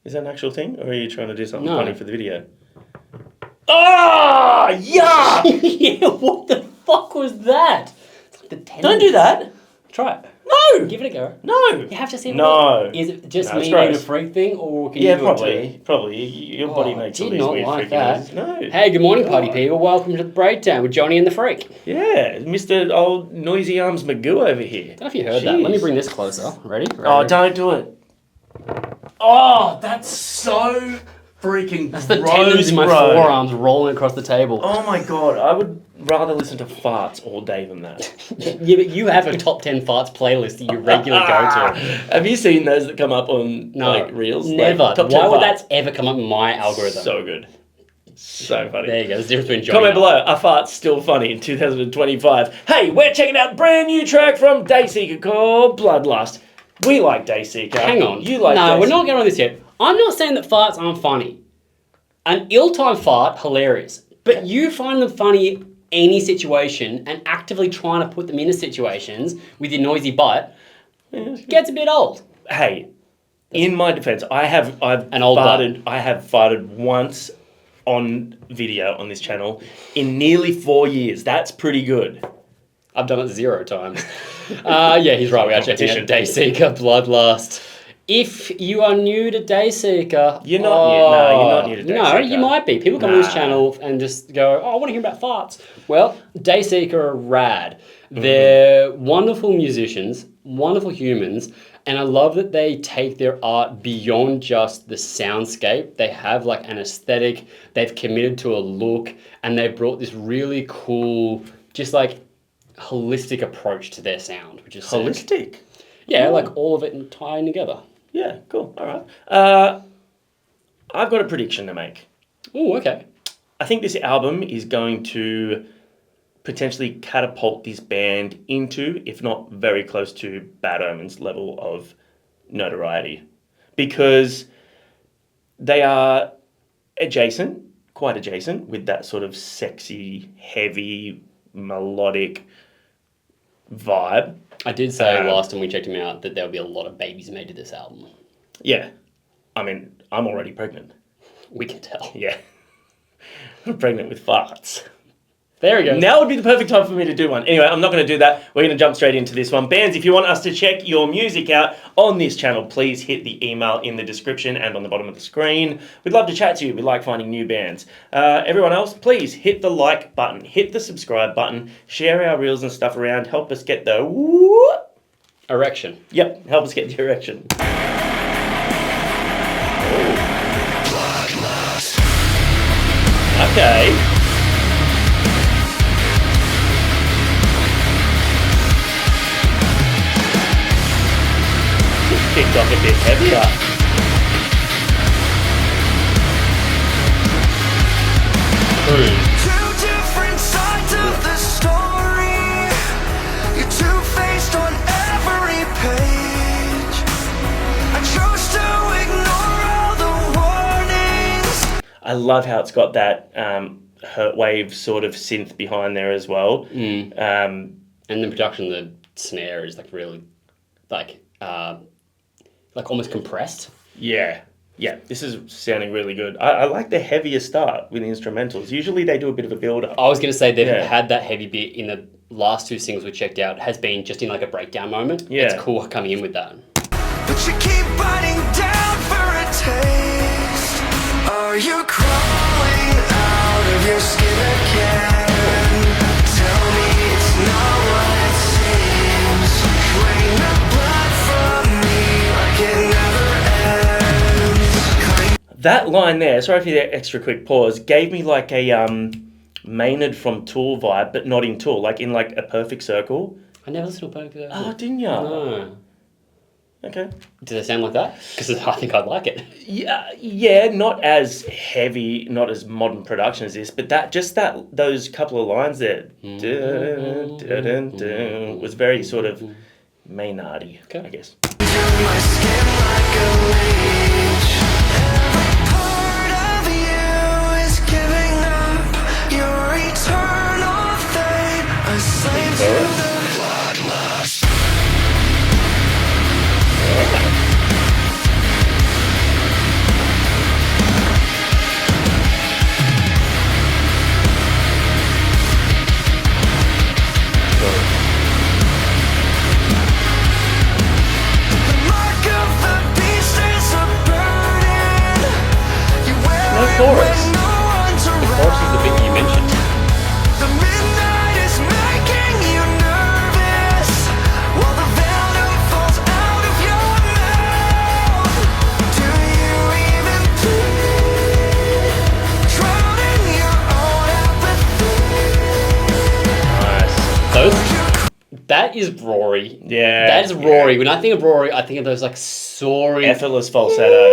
Is that an actual thing, or are you trying to do something No. funny for the video? Oh, yeah! Yeah, what the fuck was that? It's like the Don't do that. Try it. No. Give it a go. No. You have to see No. Is it just No, it's me being a gross. freak thing, or can Yeah, you do it too? probably. Your body makes all did these not weird like freaking that. noises. No. Hey, good morning, party God. people. Welcome to the Breakdown with Johnny and the Freak. Yeah, Mr. Old Noisy Arms Magoo over here. I don't know if you heard that. Let me bring this closer. Ready? Oh, don't do it. Oh, that's so freaking That's the gross, tendons in my bro. forearms rolling across the table. Oh my god, I would rather listen to farts all day than that. Yeah, but you have a top 10 farts playlist that you regularly go to. Have you seen those that come up on No, like reels? never. Like, top 10 Why would farts? that ever come up in my algorithm? So good. So funny. There you go. There's a difference between Johnny Comment and below, are farts still funny in 2025? Hey, we're checking out a brand new track from DAYSEEKER called Bloodlust. We like DAYSEEKER. Hang on. You like No, DAYSEEKER. we're not getting on this yet. I'm not saying that farts aren't funny. An ill-timed fart, hilarious. But you find them funny any situation and actively trying to put them into situations with your noisy butt gets a bit old. Hey, in my defense, I've An old farted. I have farted once on video on this channel in nearly 4 years. That's pretty good. I've done it 0 times. Yeah, he's right. We are checking out DAYSEEKER Bloodlust. If you are new to DAYSEEKER... You're not new. No, you're not new to No, DAYSEEKER. you might be. People come to this channel and just go, oh, I want to hear about farts. Well, DAYSEEKER are rad. They're wonderful musicians, wonderful humans, and I love that they take their art beyond just the soundscape. They have like an aesthetic, they've committed to a look, and they've brought this really cool, just like holistic approach to their sound, which is Holistic? Yeah, Ooh. like all of it tying together. Yeah, cool. All right. I've got a prediction to make. Oh, okay. I think this album is going to potentially catapult this band into, if not very close to, Bad Omens level of notoriety. Because they are quite adjacent, with that sort of sexy, heavy, melodic vibe. I did say last time we checked him out that there'll be a lot of babies made to this album. Yeah. I mean, I'm already pregnant. We can tell. Yeah. I'm pregnant with farts. There we go. Now would be the perfect time for me to do one. Anyway, I'm not going to do that. We're going to jump straight into this one. Bands, if you want us to check your music out on this channel, please hit the email in the description and on the bottom of the screen. We'd love to chat to you. We like finding new bands. Everyone else, please hit the like button, hit the subscribe button, share our reels and stuff around. Help us get the Erection. Yep, help us get the erection. Okay. Kicked off a bit heavier. Two different sides of the story. You're two-faced on every page. I chose to ignore all the warnings. I love how it's got that hurt wave sort of synth behind there as well. And the production, the snare is like really, like almost compressed. Yeah, this is sounding really good. I like the heavier start with the instrumentals. Usually they do a bit of a build-up. I was going to say they've Yeah. had that heavy bit in the last 2 singles we checked out, has been just in like a breakdown moment. Yeah. It's cool coming in with that. But you keep biting down for a taste. Are you crawling out of your skin again? Tell me it's not what it seems. Drain the blood from me like it never ends. That line there, sorry for the extra quick pause, gave me like a Maynard from Tool vibe, but not in Tool, like in like a perfect circle. I never listened to a Perfect Circle. Oh, didn't ya? No. Okay. Does it sound like that? Because I think I'd like it. Yeah, not as heavy, not as modern production as this, but those couple of lines there, was very sort of Maynardy, I guess. My skin like a leech. Every part of you is giving up your eternal fate. A slave to the bloodlust. chorus. when no one's The chorus is the bit you mentioned. The midnight is making you nervous while the venom falls out of your mouth. Do you even breathe? Drown in your own apathy. Nice. Those. That is Rory. Yeah. That is Rory. When I think of Rory, I think of those like soaring. Effortless falsetto.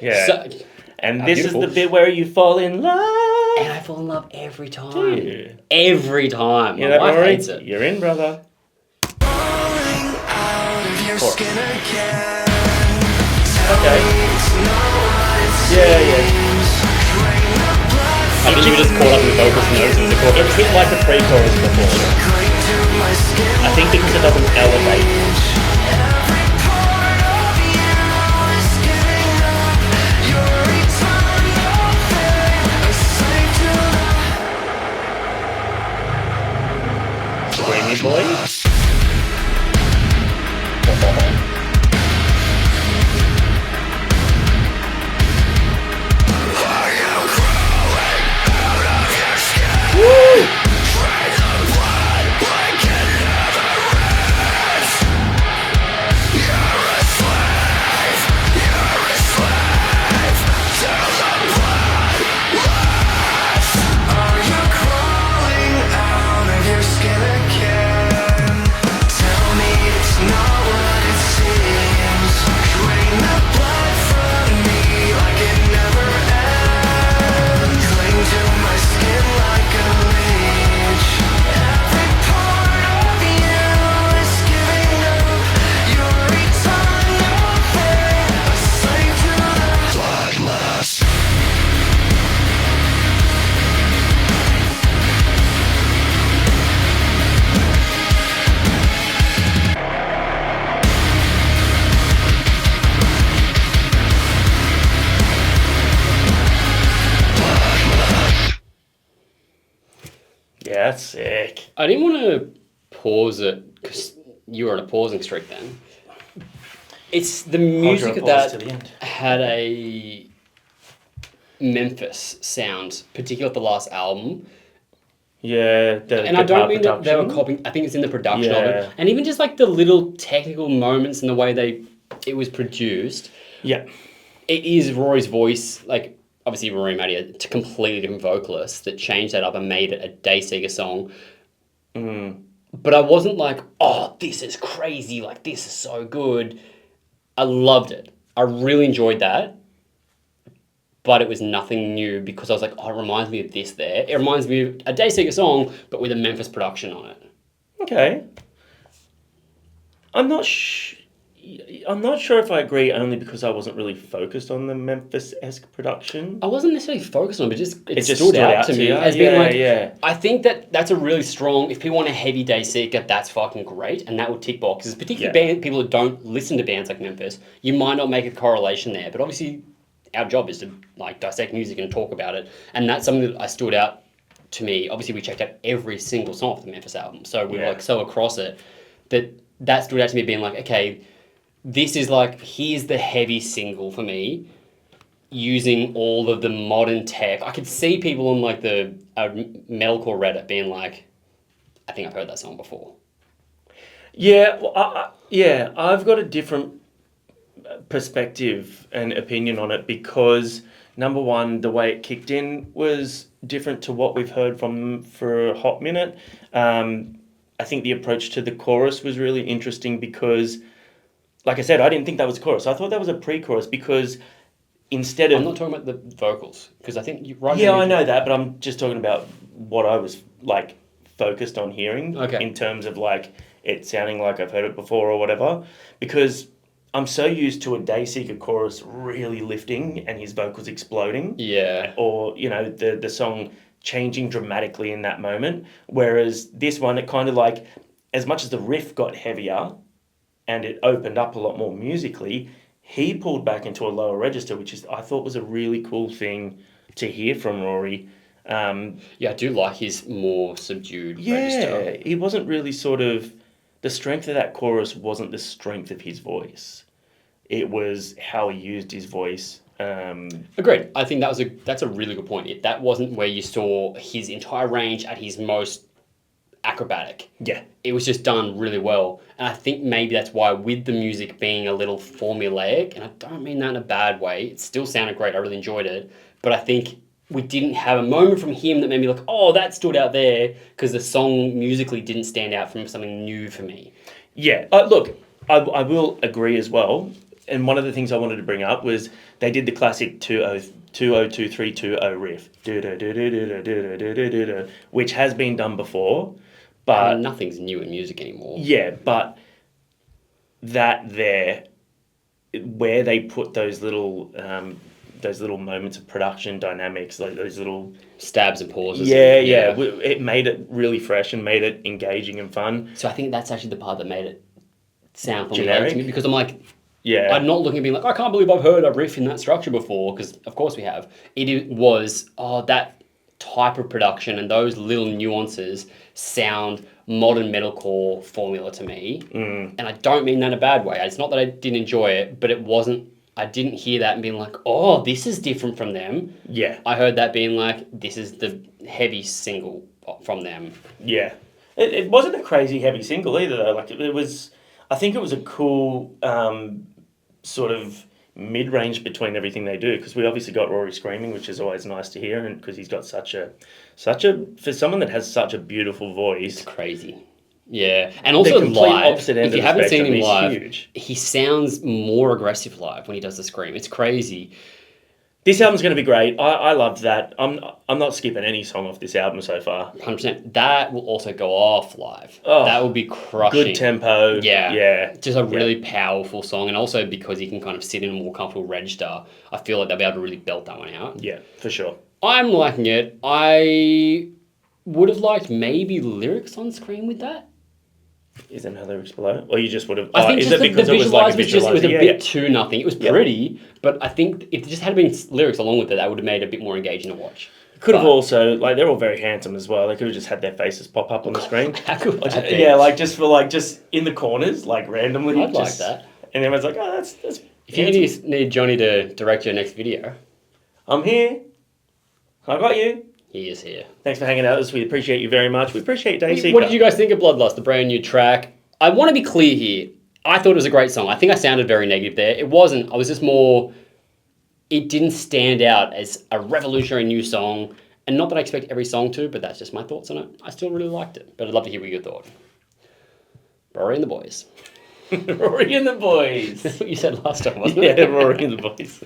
Yeah. So, And Ah, this beautiful. is the bit where you fall in love. and I fall in love every time. Dude. Every time. You My know, wife Rory, hates it. you're in, brother. Falling out of your Chorus. skin again. Okay. It's not what it Yeah, yeah. seems. Drain the blood I think you were just caught up in the vocals and noticing the It chorus. hit like the pre-chorus before. cling to my skin. I think because it doesn't elevate. Every part of you is giving up your eternal fate. A slave to Dreamy boy. Are you crawling out of your skin again? Tell me it's not what it seems. Drain the blood from me like it never ends. Cling to my skin like a leech. Every part of you is giving up your eternal fate. A slave to the bloodlust. Yeah, that's sick. I didn't want to pause it because you were on a pausing streak then. It's the music of applause that to the end. had a Memphis sound, particularly the last album. Yeah, And I don't mean that they were copying. I think it's in the production of Yeah. it, and even just like the little technical moments and the way it was produced. Yeah. It is Rory's voice, like obviously Rory and Maddie are completely different vocalists that changed that up and made it a Dayseeker song. But I wasn't like, oh, this is crazy, like this is so good. I loved it. I really enjoyed that. But it was nothing new because I was like, oh, it reminds me of this there. It reminds me of a Dayseeker song, but with a Memphis production on it. Okay. I'm not sure if I agree only because I wasn't really focused on the Memphis-esque production. I wasn't necessarily focused on it, but it just stood out to me you? as being like, Yeah. I think that's a really strong, if people want a heavy Dayseeker, that's fucking great, and that would tick boxes. Particularly people that don't listen to bands like Memphis, you might not make a correlation there, but obviously our job is to like dissect music and talk about it, and that's something that I stood out to me. Obviously, we checked out every single song off the Memphis album, so we were like so across it that stood out to me, being like, okay, this is like, here's the heavy single for me, using all of the modern tech. I could see people on like the metalcore Reddit being like, I think I've heard that song before. Yeah, well, I've got a different perspective and opinion on it because, number one, the way it kicked in was different to what we've heard from them for a hot minute. I think the approach to the chorus was really interesting because, like I said, I didn't think that was a chorus. I thought that was a pre-chorus because instead of... I'm not talking about the vocals, because I think you right. Yeah, I know that, but I'm just talking about what I was like focused on hearing in terms of like it sounding like I've heard it before or whatever, because I'm so used to a Dayseeker chorus really lifting and his vocals exploding. Yeah. Or, you know, the song changing dramatically in that moment. Whereas this one, it kind of like, as much as the riff got heavier and it opened up a lot more musically, he pulled back into a lower register, which I thought was a really cool thing to hear from Rory. Yeah, I do like his more subdued register. Yeah, he wasn't really sort of... The strength of that chorus wasn't the strength of his voice. It was how he used his voice Agreed. I think that's a really good point. That wasn't where you saw his entire range at his most acrobatic. Yeah. It was just done really well. And I think maybe that's why, with the music being a little formulaic, and I don't mean that in a bad way, it still sounded great. I really enjoyed it. But I think we didn't have a moment from him that made me like, oh, that stood out there, because the song musically didn't stand out from something new for me. Yeah. Look, I will agree as well. And one of the things I wanted to bring up was they did the classic 2-0-2-3-2-0 riff, which has been done before, but Nothing's new in music anymore. yeah, but that there, where they put those little moments of production dynamics, like those little Stabs and pauses. yeah, it made it really fresh and made it engaging and fun. So I think that's actually the part that made it sound formulaic Generic? to me, because I'm like, Yeah, I'm not looking at being like, I can't believe I've heard a riff in that structure before, because of course we have. It was, that type of production and those little nuances sound modern metalcore formula to me. And I don't mean that in a bad way. It's not that I didn't enjoy it, but I didn't hear that and being like, oh, this is different from them. yeah, I heard that being like, this is the heavy single from them. yeah. It wasn't a crazy heavy single either though. Like it was, I think it was a cool sort of mid-range between everything they do, because we obviously got Rory screaming, which is always nice to hear, and because he's got such a for someone that has such a beautiful voice. It's crazy. Yeah, and also complete live. opposite end If of you the haven't seen spectrum, him he's live, huge. he sounds more aggressive live when he does the scream. It's crazy. This album's going to be great. I loved that. I'm not skipping any song off this album so far. 100%. That will also go off live. Oh, that will be crushing. Good tempo. Yeah. Just a really powerful song, and also because he can kind of sit in a more comfortable register, I feel like they'll be able to really belt that one out. Yeah, for sure. I'm liking it. I would have liked maybe lyrics on screen with that. Is there no lyrics below? Or you just would have... I think is just it because it was like a it was a visualizer? bit too nothing. It was pretty, but I think if it just had been lyrics along with it, that would have made it a bit more engaging to watch. Could have also, like, they're all very handsome as well. They could have just had their faces pop up on the screen. How cool would that be? Yeah, like just in the corners, like randomly. I'd like that. And everyone's like, oh, that's If you need Johnny to direct your next video, I'm here. I got you. he is here. Thanks for hanging out with us. We appreciate you very much. We appreciate Dayseeker. What did you guys think of Bloodlust, the brand new track? I want to be clear here. I thought it was a great song. I think I sounded very negative there. It wasn't. I was just more... It didn't stand out as a revolutionary new song. And not that I expect every song to, but that's just my thoughts on it. I still really liked it. But I'd love to hear what you thought. Rory and the boys. Rory and the boys. That's what you said last time, wasn't it? Yeah, Rory and the boys.